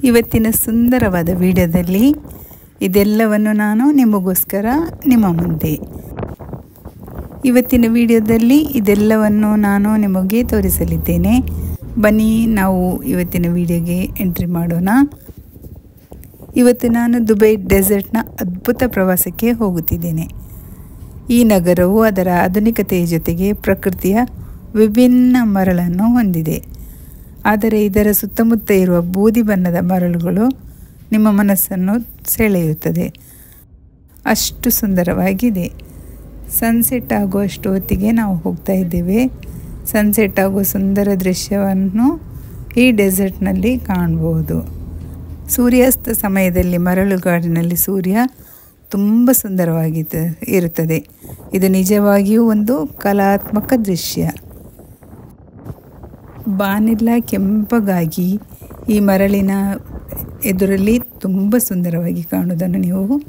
ಇವತ್ತಿನ ಸುಂದರವಾದ ವಿಡಿಯೋದಲ್ಲಿ ಇದೆಲ್ಲವನ್ನು ನಾನು ನಿಮಗೋಸ್ಕರ ನಿಮ್ಮ ಮುಂದೆ ಇವತ್ತಿನ ವಿಡಿಯೋದಲ್ಲಿ ಇದೆಲ್ಲವನ್ನು ನಾನು ನಿಮಗೆ ತೋರಿಸಲಿದ್ದೇನೆ. ಬನ್ನಿ ನಾವು ಇವತ್ತಿನ ವಿಡಿಯೋಗೆ ಎಂಟ್ರಿ ಮಾಡೋಣ. ಇವತ್ತು ನಾನು ದುಬೈ ಡೆಸರ್ಟ್ನ ಅದ್ಭುತ ಪ್ರವಾಸಕ್ಕೆ ಹೋಗುತ್ತಿದ್ದೇನೆ. ಈ ನಗರವು ಅದರ ಆಧುನಿಕತೆಯ ಜೊತೆಗೆ ಪ್ರಕೃತಿಯ ವಿಭಿನ್ನ ಮರಳನ್ನು ಹೊಂದಿದೆ. ಆದರೆ ಇದರ ಸುತ್ತಮುತ್ತ ಇರುವ ಬೂದಿ ಬಣ್ಣದ ಮರಳುಗಳು ನಿಮ್ಮ ಮನಸ್ಸನ್ನು ಸೆಳೆಯುತ್ತದೆ. ಅಷ್ಟು ಸುಂದರವಾಗಿದೆ. ಸನ್ಸೆಟ್ ಆಗುವಷ್ಟು ಹೊತ್ತಿಗೆ ನಾವು ಹೋಗ್ತಾ ಇದ್ದೇವೆ. ಸನ್ಸೆಟ್ ಆಗುವ ಸುಂದರ ದೃಶ್ಯವನ್ನು ಈ ಡೆಸರ್ಟ್ನಲ್ಲಿ ಕಾಣಬಹುದು. ಸೂರ್ಯಾಸ್ತ ಸಮಯದಲ್ಲಿ ಮರಳುಗಾಡಿನಲ್ಲಿ ಸೂರ್ಯ ತುಂಬ ಇರುತ್ತದೆ. ಇದು ನಿಜವಾಗಿಯೂ ಒಂದು ಕಲಾತ್ಮಕ ದೃಶ್ಯ. ಬಾನೆಲ್ಲ ಕೆಂಪಗಾಗಿ ಈ ಮರಳಿನ ಎದುರಲ್ಲಿ ತುಂಬ ಸುಂದರವಾಗಿ ಕಾಣುವುದನ್ನು ನೀವು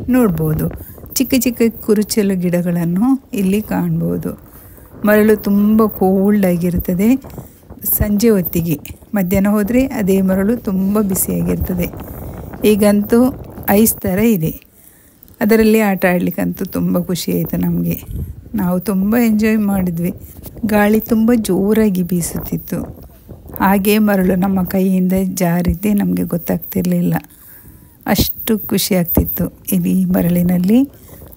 ನೋಡ್ಬೋದು. ಚಿಕ್ಕ ಚಿಕ್ಕ ಕುರುಚಲು ಗಿಡಗಳನ್ನು ಇಲ್ಲಿ ಕಾಣ್ಬೋದು. ಮರಳು ತುಂಬ ಕೋಲ್ಡ್ ಆಗಿರುತ್ತದೆ. ಸಂಜೆ ಹೊತ್ತಿಗೆ ಮಧ್ಯಾಹ್ನ ಹೋದರೆ ಅದೇ ಮರಳು ತುಂಬ ಬಿಸಿಯಾಗಿರ್ತದೆ. ಈಗಂತೂ ಐಸ್ ಥರ ಇದೆ. ಅದರಲ್ಲಿ ಆಟ ಆಡಲಿಕ್ಕಂತೂ ತುಂಬ ಖುಷಿ ಆಯಿತು ನಮಗೆ. ನಾವು ತುಂಬ ಎಂಜಾಯ್ ಮಾಡಿದ್ವಿ. ಗಾಳಿ ತುಂಬ ಜೋರಾಗಿ ಬೀಸುತ್ತಿತ್ತು. ಹಾಗೇ ಮರಳು ನಮ್ಮ ಕೈಯಿಂದ ಜಾರಿದ್ದೇ ನಮಗೆ ಗೊತ್ತಾಗ್ತಿರಲಿಲ್ಲ. ಅಷ್ಟು ಖುಷಿ ಆಗ್ತಿತ್ತು ಇಲ್ಲಿ ಮರಳಿನಲ್ಲಿ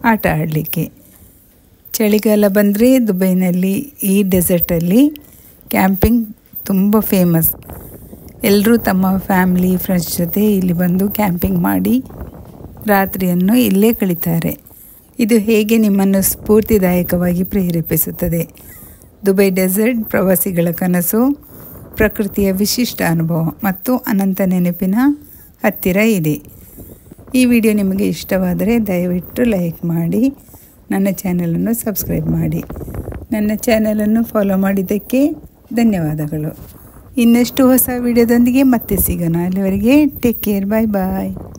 ಆಟ ಆಡಲಿಕ್ಕೆ. ಚಳಿಗಾಲ ಬಂದರೆ ದುಬೈನಲ್ಲಿ ಈ ಡೆಸರ್ಟಲ್ಲಿ ಕ್ಯಾಂಪಿಂಗ್ ತುಂಬ ಫೇಮಸ್. ಎಲ್ಲರೂ ತಮ್ಮ ಫ್ಯಾಮಿಲಿ ಫ್ರೆಂಡ್ಸ್ ಜೊತೆ ಇಲ್ಲಿ ಬಂದು ಕ್ಯಾಂಪಿಂಗ್ ಮಾಡಿ ರಾತ್ರಿಯನ್ನು ಇಲ್ಲೇ ಕಳೀತಾರೆ. ಇದು ಹೇಗೆ ನಿಮ್ಮನ್ನು ಸ್ಫೂರ್ತಿದಾಯಕವಾಗಿ ಪ್ರೇರೇಪಿಸುತ್ತದೆ. ದುಬೈ ಡೆಸರ್ಟ್ ಪ್ರವಾಸಿಗಳ ಕನಸು, ಪ್ರಕೃತಿಯ ವಿಶಿಷ್ಟ ಅನುಭವ ಮತ್ತು ಅನಂತ ನೆನಪಿನ ಹತ್ತಿರ ಇದೆ. ಈ ವಿಡಿಯೋ ನಿಮಗೆ ಇಷ್ಟವಾದರೆ ದಯವಿಟ್ಟು ಲೈಕ್ ಮಾಡಿ, ನನ್ನ ಚಾನಲನ್ನು ಸಬ್ಸ್ಕ್ರೈಬ್ ಮಾಡಿ. ನನ್ನ ಚಾನಲನ್ನು ಫಾಲೋ ಮಾಡಿದ್ದಕ್ಕೆ ಧನ್ಯವಾದಗಳು. ಇನ್ನಷ್ಟು ಹೊಸ ವಿಡಿಯೋದೊಂದಿಗೆ ಮತ್ತೆ ಸಿಗೋಣ. ಅಲ್ಲಿವರೆಗೆ ಟೇಕ್ ಕೇರ್. ಬಾಯ್ ಬಾಯ್.